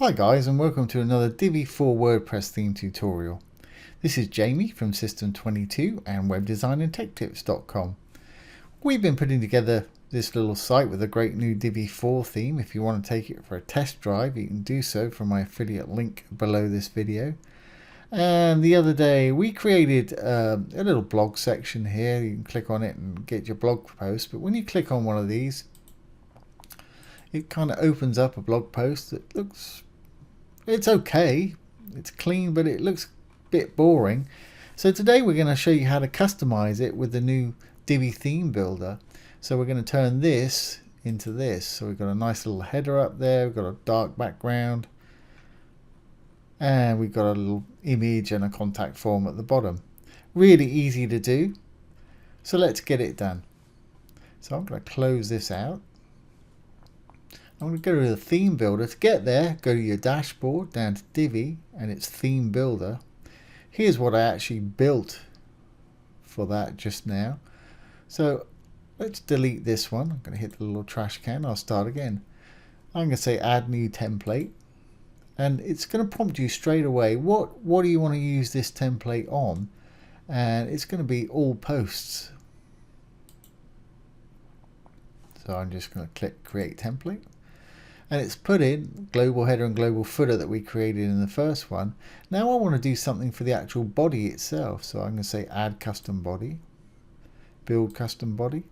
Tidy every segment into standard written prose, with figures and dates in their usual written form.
Hi guys, and welcome to another Divi for WordPress theme tutorial. This is Jamie from System22 and webdesignandtechtips.com. We've been putting together this little site with a great new Divi 4 theme. If you want to take it for a test drive, you can do so from my affiliate link below this video. And the other day we created a little blog section here. You can click on it and get your blog post, but when you click on one of these, it kind of opens up a blog post that looks, it's okay, it's clean, but it looks a bit boring. So today we're going to show you how to customize it with the new Divi theme builder. So we're going to turn this into this. So we've got a nice little header up there, we've got a dark background, and we've got a little image and a contact form at the bottom. Really easy to do. So let's get it done. So I'm going to close this out. I'm going to go to the theme builder. To get there, go to your dashboard, down to Divi, and it's theme builder. Here's what I actually built for that just now. So let's delete this one. I'm going to hit the little trash can. I'll start again. I'm going to say add new template, and it's going to prompt you straight away. What do you want to use this template on? And it's going to be all posts. So I'm just going to click create template. And it's put in global header and global footer that we created in the first one. Now I want to do something for the actual body itself. So I'm going to say add custom body, build custom body.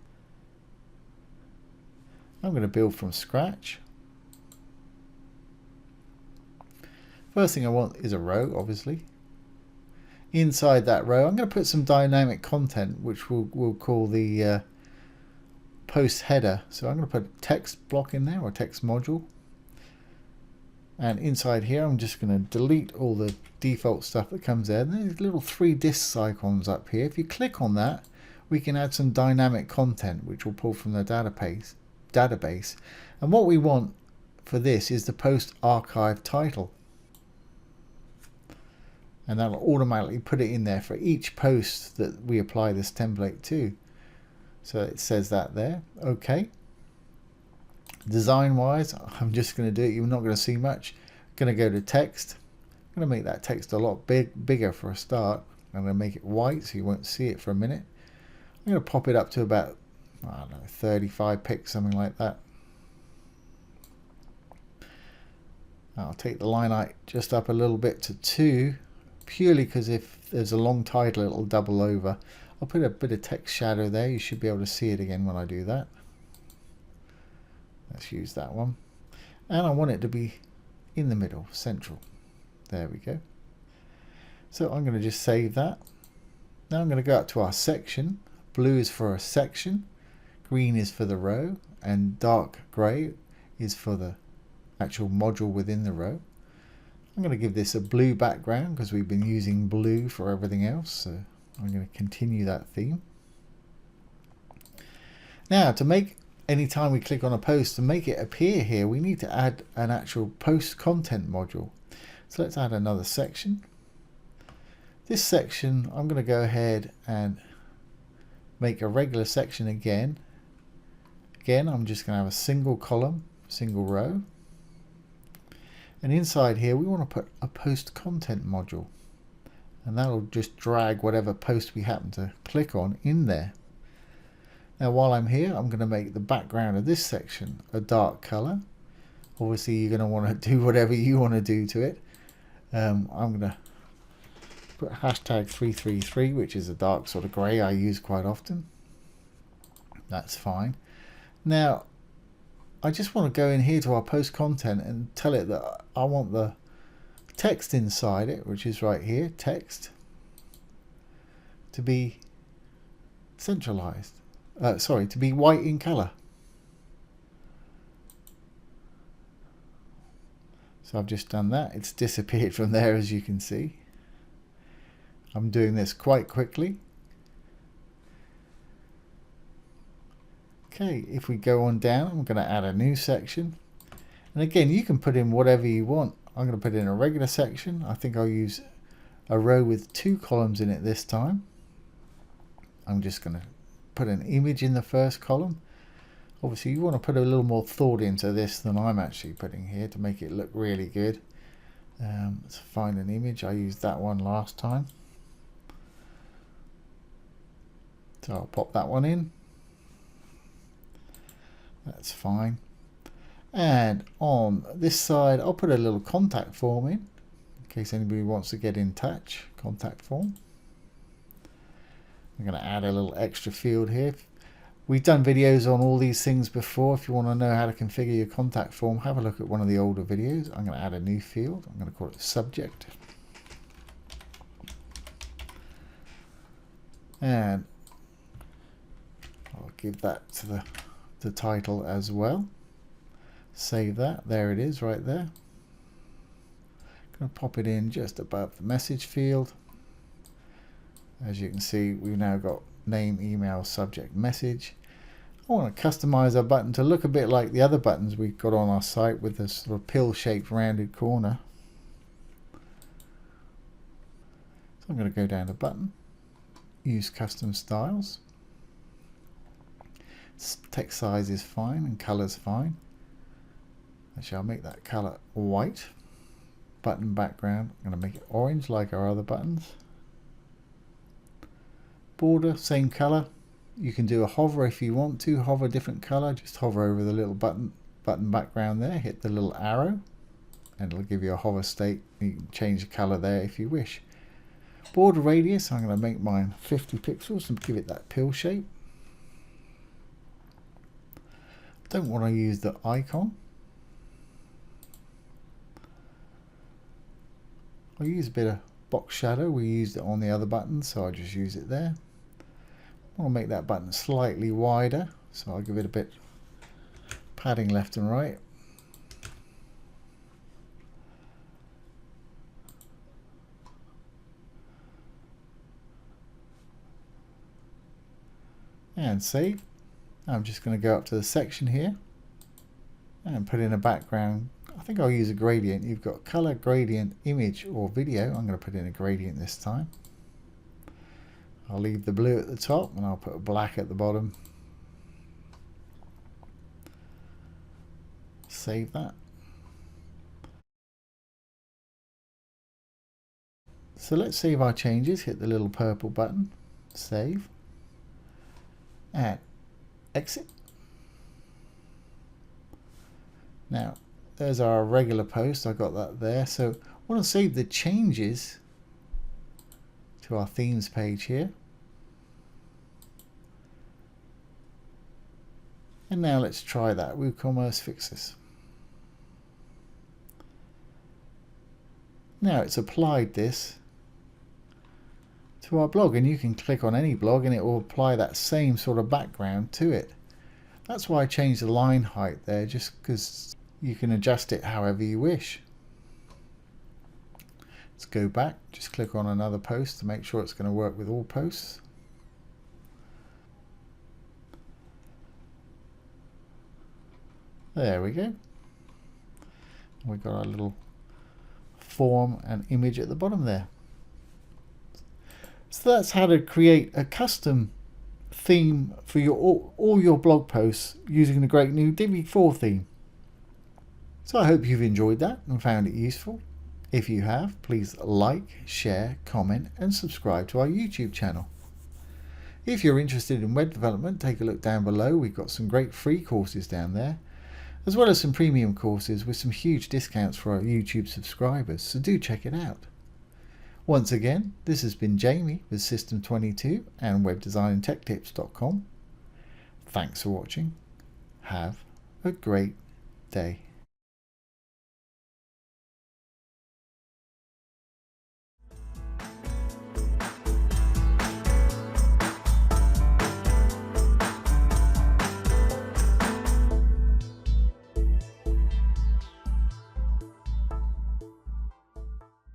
I'm going to build from scratch. First thing I want is a row, obviously. Inside that row, I'm going to put some dynamic content, which we'll call the post header. So I'm going to put a text block in there, or text module. And inside here, I'm just going to delete all the default stuff that comes there. And there's little 3 discs icons up here. If you click on that, we can add some dynamic content, which will pull from the database. And what we want for this is the post archive title. And that'll automatically put it in there for each post that we apply this template to. So it says that there. Okay. Design wise, I'm just going to do it. You're not going to see much. I'm going to go to text. I'm going to make that text a lot bigger for a start. I'm going to make it white so you won't see it for a minute. I'm going to pop it up to about, I don't know, 35 pixels, something like that. I'll take the line height just up a little bit to 2, purely because if there's a long title, it'll double over. I'll put a bit of text shadow there. You should be able to see it again when I do that. Let's use that one. And I want it to be in the middle, central. There we go. So I'm going to just save that. Now I'm going to go up to our section. Blue is for a section, green is for the row, and dark grey is for the actual module within the row. I'm going to give this a blue background because we've been using blue for everything else. So I'm going to continue that theme. Now, to make, anytime we click on a post, to make it appear here, we need to add an actual post content module. So let's add another section. This section, I'm going to go ahead and make a regular section again. Again, I'm just going to have a single column, single row. And inside here, we want to put a post content module. And that'll just drag whatever post we happen to click on in there. Now while I'm here, I'm going to make the background of this section a dark color. Obviously you're going to want to do whatever you want to do to it. I'm going to put hashtag 333, which is a dark sort of grey I use quite often. That's fine. Now I just want to go in here to our post content and tell it that I want the text inside it, which is right here, text, to be centralized. To be white in color. So I've just done that. It's disappeared from there, as you can see. I'm doing this quite quickly. Okay, if we go on down, I'm going to add a new section. And again, you can put in whatever you want. I'm going to put in a regular section. I think I'll use a row with 2 columns in it this time. I'm just going to put an image in the first column. Obviously you want to put a little more thought into this than I'm actually putting here to make it look really good. Let's find an image. I used that one last time, so I'll pop that one in. That's fine. And on this side I'll put a little contact form in case anybody wants to get in touch. Contact form. I'm going to add a little extra field here. We've done videos on all these things before. If you want to know how to configure your contact form, have a look at one of the older videos. I'm going to add a new field. I'm going to call it subject. And I'll give that to the title as well. Save that. There it is right there. Going to pop it in just above the message field. As you can see, we've now got name, email, subject, message. I want to customize our button to look a bit like the other buttons we've got on our site with this sort of pill-shaped rounded corner. So I'm going to go down to button, use custom styles. Text size is fine and color is fine. Actually, I'll make that color white. Button background, I'm going to make it orange like our other buttons. Border, same color. You can do a hover if you want to, hover different color. Just hover over the little button background there, hit the little arrow, and it'll give you a hover state. You can change the color there if you wish. Border radius, I'm going to make mine 50 pixels and give it that pill shape. Don't want to use the icon. I'll use a bit of box shadow. We used it on the other button, so I'll just use it there. I want to make that button slightly wider, so I'll give it a bit padding left and right. And save. I'm just going to go up to the section here and put in a background. I think I'll use a gradient. You've got color, gradient, image, or video. I'm going to put in a gradient this time. I'll leave the blue at the top and I'll put black at the bottom. Save that. So let's save our changes. Hit the little purple button, save, and exit. Now there's our regular post. I got that there. So I want to save the changes to our themes page here. And now let's try that. WooCommerce fixes. Now it's applied this to our blog, and you can click on any blog and it will apply that same sort of background to it. That's why I changed the line height there, just because you can adjust it however you wish. Let's go back, just click on another post to make sure it's going to work with all posts. There we go. We've got our little form and image at the bottom there. So that's how to create a custom theme for your all your blog posts using the great new Divi 4 theme. So I hope you've enjoyed that and found it useful. If you have, please like, share, comment and subscribe to our YouTube channel. If you're interested in web development, take a look down below. We've got some great free courses down there, as well as some premium courses with some huge discounts for our YouTube subscribers, so do check it out. Once again, this has been Jamie with System22 and webdesignandtechtips.com. Thanks for watching. Have a great day.